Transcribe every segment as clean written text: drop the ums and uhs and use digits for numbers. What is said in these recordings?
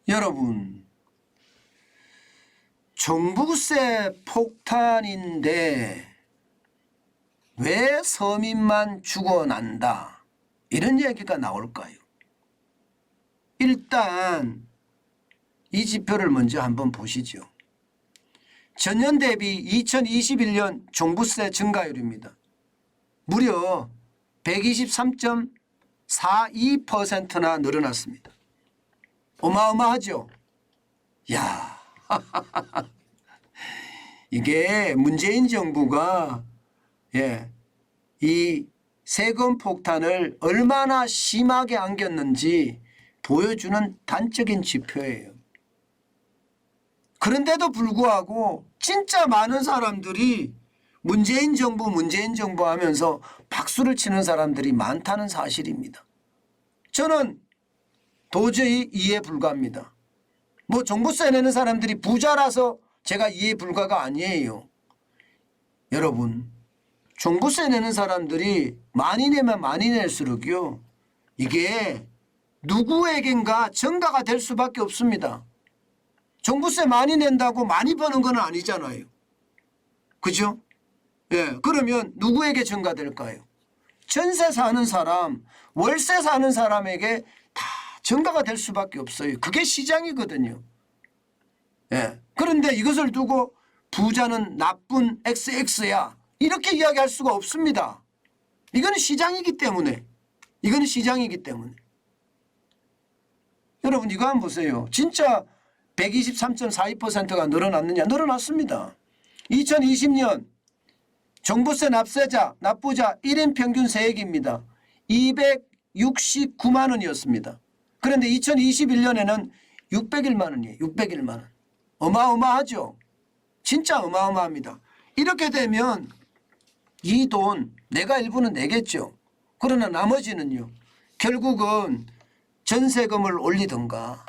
여러분, 종부세 폭탄인데 왜 서민만 죽어난다 이런 얘기가 나올까요? 일단 이 지표를 먼저 한번 보시죠. 전년 대비 2021년 종부세 증가율입니다. 무려 123.42%나 늘어났습니다. 어마어마하죠? 야, 이게 문재인 정부가 이 세금 폭탄을 얼마나 심하게 안겼는지 보여주는 단적인 지표예요. 그런데도 불구하고 진짜 많은 사람들이 문재인 정부 하면서 박수를 치는 사람들이 많다는 사실입니다. 저는 도저히 이해 불가합니다. 뭐 종부세 내는 사람들이 부자라서 제가 이해 불가가 아니에요. 여러분, 종부세 내는 사람들이 많이 내면 많이 낼수록요, 이게 누구에겐가 전가가 될 수밖에 없습니다. 종부세 많이 낸다고 많이 버는 건 아니잖아요. 그죠? 예, 그러면 누구에게 전가될까요? 전세 사는 사람, 월세 사는 사람에게 다 전가가 될 수밖에 없어요. 그게 시장이거든요. 예, 그런데 이것을 두고 부자는 나쁜 XX야 이렇게 이야기할 수가 없습니다. 이거는 시장이기 때문에. 여러분, 이거 한번 보세요. 진짜 123.42%가 늘어났느냐? 늘어났습니다. 2020년 종부세 납부자 1인 평균 세액입니다. 269만 원이었습니다. 그런데 2021년에는 601만 원이에요. 601만 원. 어마어마하죠? 진짜 어마어마합니다. 이렇게 되면 이 돈 내가 일부는 내겠죠. 그러나 나머지는요, 결국은 전세금을 올리든가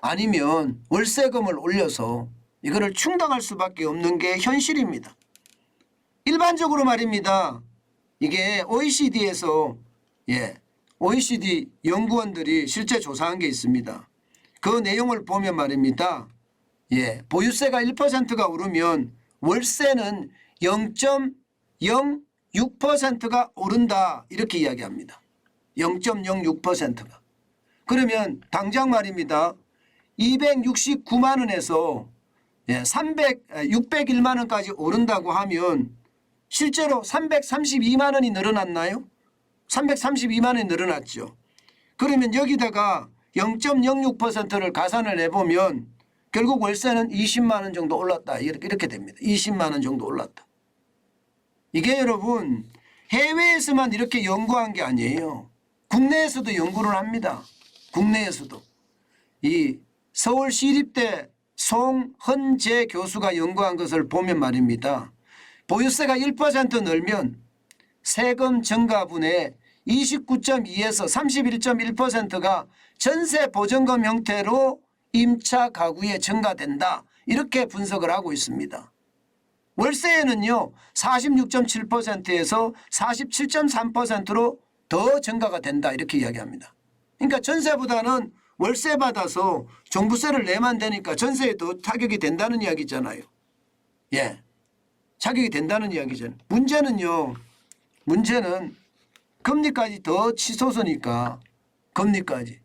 아니면 월세금을 올려서 이거를 충당할 수밖에 없는 게 현실입니다. 일반적으로 말입니다. 이게 OECD에서 OECD 연구원들이 실제 조사한 게 있습니다. 그 내용을 보면 말입니다. 보유세가 1%가 오르면 월세는 0.06%가 오른다 이렇게 이야기합니다. 0.06%가. 그러면 당장 말입니다. 269만 원에서 601만 원까지 오른다고 하면 실제로 332만 원이 늘어났나요? 332만 원이 늘어났죠. 그러면 여기다가 0.06%를 가산을 해보면 결국 월세는 20만 원 정도 올랐다. 이렇게 됩니다. 20만 원 정도 올랐다. 이게 여러분 해외에서만 이렇게 연구한 게 아니에요. 국내에서도 연구를 합니다. 국내에서도. 이 서울시립대 송헌재 교수가 연구한 것을 보면 말입니다. 보유세가 1% 늘면 세금 증가분의 29.2에서 31.1%가 전세 보전금 형태로 임차 가구에 증가된다. 이렇게 분석을 하고 있습니다. 월세에는요 46.7%에서 47.3%로 더 증가가 된다. 이렇게 이야기합니다. 그러니까 전세보다는 월세 받아서 종부세를 내면 되니까 전세에 더 타격이 된다는 이야기잖아요. 타격이 된다는 이야기잖아요. 문제는 금리까지 더 치솟으니까 금리까지.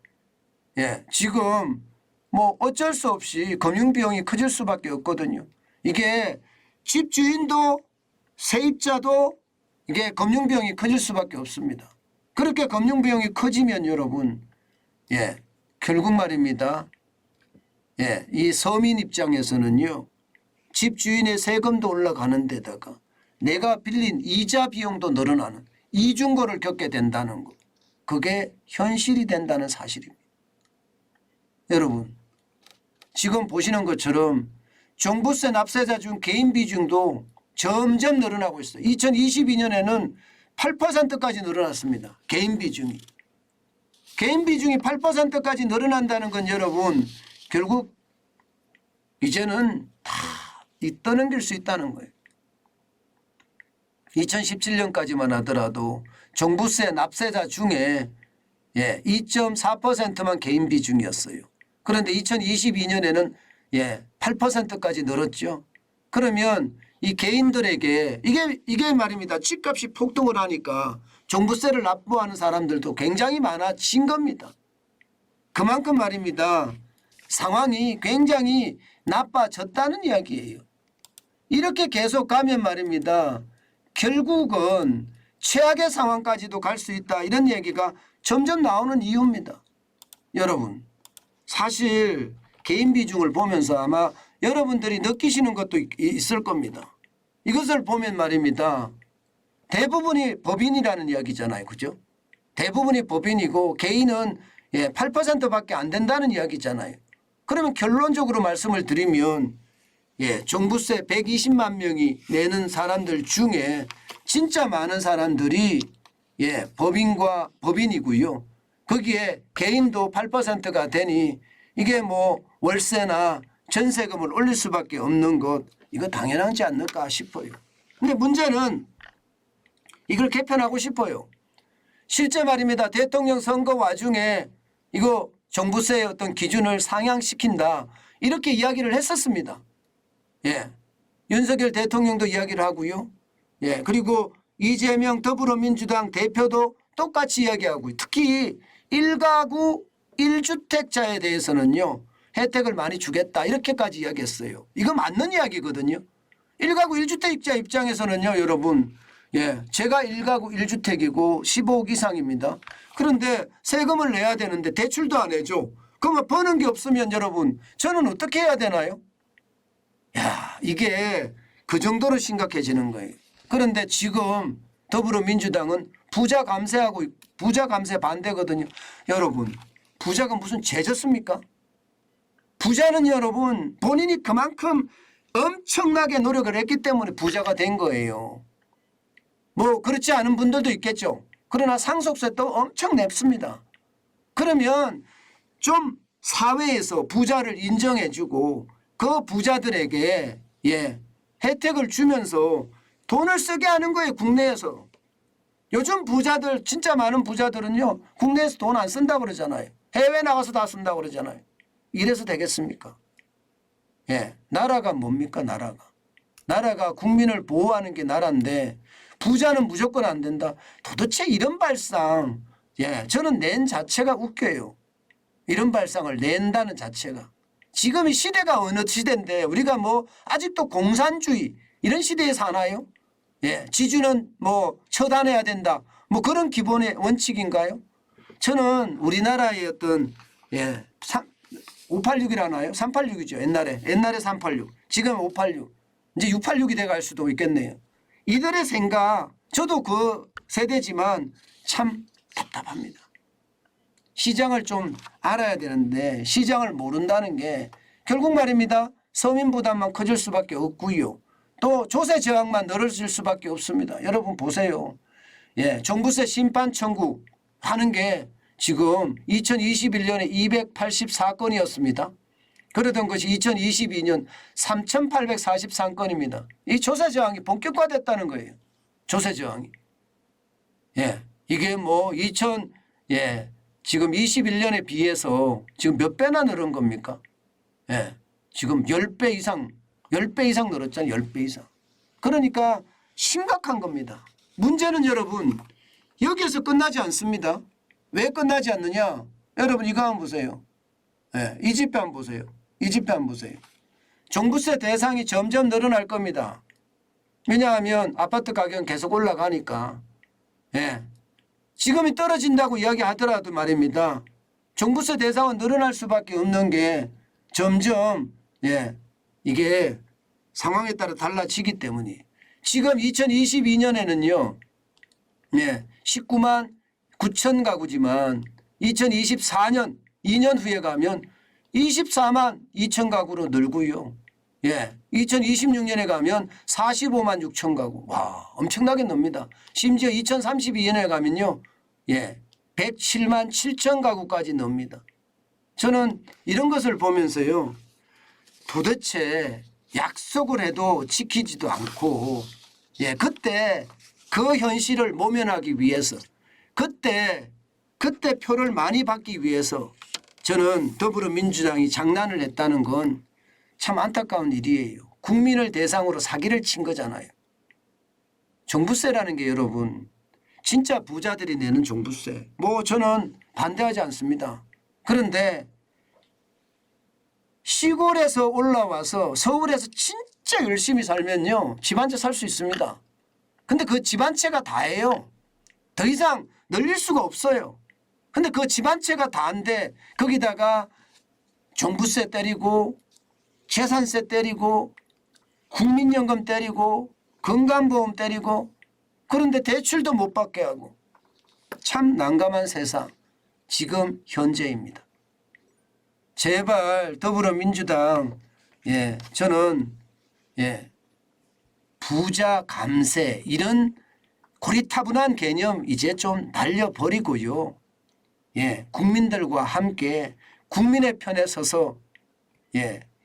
지금 뭐 어쩔 수 없이 금융비용이 커질 수밖에 없거든요. 이게 집주인도 세입자도 이게 금융비용이 커질 수밖에 없습니다. 그렇게 금융비용이 커지면 여러분 결국 말입니다. 이 서민 입장에서는요. 집주인의 세금도 올라가는 데다가 내가 빌린 이자 비용도 늘어나는 이중고를 겪게 된다는 것. 그게 현실이 된다는 사실입니다. 여러분, 지금 보시는 것처럼 종부세 납세자 중 개인 비중도 점점 늘어나고 있어요. 2022년에는 8%까지 늘어났습니다. 개인 비중이 8%까지 늘어난다는 건 여러분 결국 이제는 다 떠넘길 수 있다는 거예요. 2017년까지만 하더라도 종부세 납세자 중에 2.4%만 개인 비중이었어요. 그런데 2022년에는 8%까지 늘었죠. 그러면 이 개인들에게 이게 말입니다. 집값이 폭등을 하니까 종부세를 납부하는 사람들도 굉장히 많아진 겁니다. 그만큼 말입니다. 상황이 굉장히 나빠졌다는 이야기예요. 이렇게 계속 가면 말입니다. 결국은 최악의 상황까지도 갈 수 있다. 이런 얘기가 점점 나오는 이유입니다. 여러분 사실 개인 비중을 보면서 아마 여러분들이 느끼시는 것도 있을 겁니다. 이것을 보면 말입니다. 대부분이 법인이라는 이야기잖아요. 그죠? 대부분이 법인이고 개인은 8%밖에 안 된다는 이야기잖아요. 그러면 결론적으로 말씀을 드리면 종부세 120만 명이 내는 사람들 중에 진짜 많은 사람들이 법인이고요. 거기에 개인도 8%가 되니 이게 뭐 월세나 전세금을 올릴 수밖에 없는 것 이거 당연하지 않을까 싶어요. 근데 문제는 이걸 개편하고 싶어요. 실제 말입니다. 대통령 선거 와중에 이거 종부세의 어떤 기준을 상향시킨다 이렇게 이야기를 했었습니다. 윤석열 대통령도 이야기를 하고요. 그리고 이재명 더불어민주당 대표도 똑같이 이야기하고 특히 1가구 1주택자에 대해서는요. 혜택을 많이 주겠다 이렇게까지 이야기했어요. 이거 맞는 이야기거든요. 1가구 1주택자 입장에서는요. 여러분 제가 1가구 1주택이고 15억 이상입니다. 그런데 세금을 내야 되는데 대출도 안 해줘. 그러면 버는 게 없으면 여러분 저는 어떻게 해야 되나요? 이게 그 정도로 심각해지는 거예요. 그런데 지금 더불어민주당은 부자 감세 반대거든요. 여러분 부자가 무슨 죄졌습니까? 부자는 여러분 본인이 그만큼 엄청나게 노력을 했기 때문에 부자가 된 거예요. 뭐 그렇지 않은 분들도 있겠죠. 그러나 상속세도 엄청 냅습니다. 그러면 좀 사회에서 부자를 인정해주고 그 부자들에게 혜택을 주면서 돈을 쓰게 하는 거예요. 국내에서. 요즘 부자들 진짜 많은 부자들은요. 국내에서 돈 안 쓴다고 그러잖아요. 해외 나가서 다 쓴다고 그러잖아요. 이래서 되겠습니까? 나라가 뭡니까 나라가. 나라가 국민을 보호하는 게 나라인데 부자는 무조건 안 된다. 도대체 이런 발상 저는 낸 자체가 웃겨요. 이런 발상을 낸다는 자체가. 지금 이 시대가 어느 시대인데 우리가 뭐 아직도 공산주의 이런 시대에 사나요? 지주는 뭐 처단해야 된다. 뭐 그런 기본의 원칙인가요? 저는 우리나라의 어떤 586이라나요? 386이죠. 옛날에 386. 지금 586. 이제 686이 돼갈 수도 있겠네요. 이들의 생각 저도 그 세대지만 참 답답합니다. 시장을 좀 알아야 되는데 시장을 모른다는 게 결국 말입니다. 서민 부담만 커질 수밖에 없고요. 또 조세 저항만 늘어질 수밖에 없습니다. 여러분 보세요. 종부세 심판 청구하는 게 지금 2021년에 284건이었습니다. 그러던 것이 2022년 3,843건입니다. 이 조세 저항이 본격화됐다는 거예요. 조세 저항이. 이게 뭐 지금 21년에 비해서 지금 몇 배나 늘은 겁니까? 지금 10배 이상 늘었잖아요. 10배 이상. 그러니까 심각한 겁니다. 문제는 여러분 여기에서 끝나지 않습니다. 왜 끝나지 않느냐? 여러분 이거 한번 보세요. 이 집회 한번 보세요. 이 집회 한번 보세요. 종부세 대상이 점점 늘어날 겁니다. 왜냐하면 아파트 가격은 계속 올라가니까. 지금이 떨어진다고 이야기하더라도 말입니다. 종부세 대상은 늘어날 수밖에 없는 게 점점 이게 상황에 따라 달라지기 때문에 지금 2022년에는요. 19만 9천 가구지만 2024년 2년 후에 가면 24만 2천 가구로 늘고요. 2026년에 가면 45만 6천 가구. 와, 엄청나게 늡니다. 심지어 2032년에 가면요. 107만 7천 가구까지 늡니다. 저는 이런 것을 보면서요. 도대체 약속을 해도 지키지도 않고 그때 그 현실을 모면하기 위해서 그때 표를 많이 받기 위해서 저는 더불어민주당이 장난을 했다는 건 참 안타까운 일이에요. 국민을 대상으로 사기를 친 거잖아요. 종부세라는 게 여러분 진짜 부자들이 내는 종부세. 뭐 저는 반대하지 않습니다. 그런데 시골에서 올라와서 서울에서 진짜 열심히 살면요. 집 한 채 살 수 있습니다. 근데 그 집 한 채가 다예요. 더 이상 늘릴 수가 없어요. 근데 그 집 한 채가 다인데 거기다가 종부세 때리고 재산세 때리고 국민연금 때리고 건강보험 때리고 그런데 대출도 못 받게 하고 참 난감한 세상 지금 현재입니다. 제발 더불어민주당 저는 부자 감세 이런 고리타분한 개념 이제 좀 날려버리고요. 국민들과 함께 국민의 편에 서서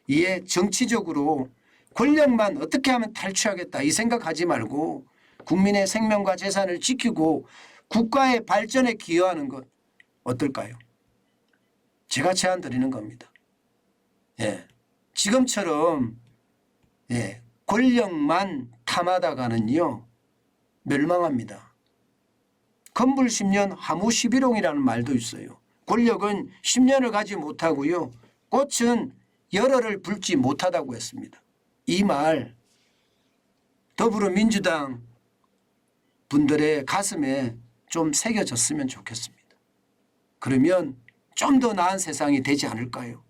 이에 정치적으로 권력만 어떻게 하면 탈취하겠다 이 생각하지 말고 국민의 생명과 재산을 지키고 국가의 발전에 기여하는 것 어떨까요? 제가 제안 드리는 겁니다. 지금처럼 권력만 탐하다가는요 멸망합니다. 건불 10년 하무 11홍이라는 말도 있어요. 권력은 10년을 가지 못하고요. 꽃은 열흘을 불지 못하다고 했습니다. 이 말 더불어민주당 분들의 가슴에 좀 새겨졌으면 좋겠습니다. 그러면 좀 더 나은 세상이 되지 않을까요?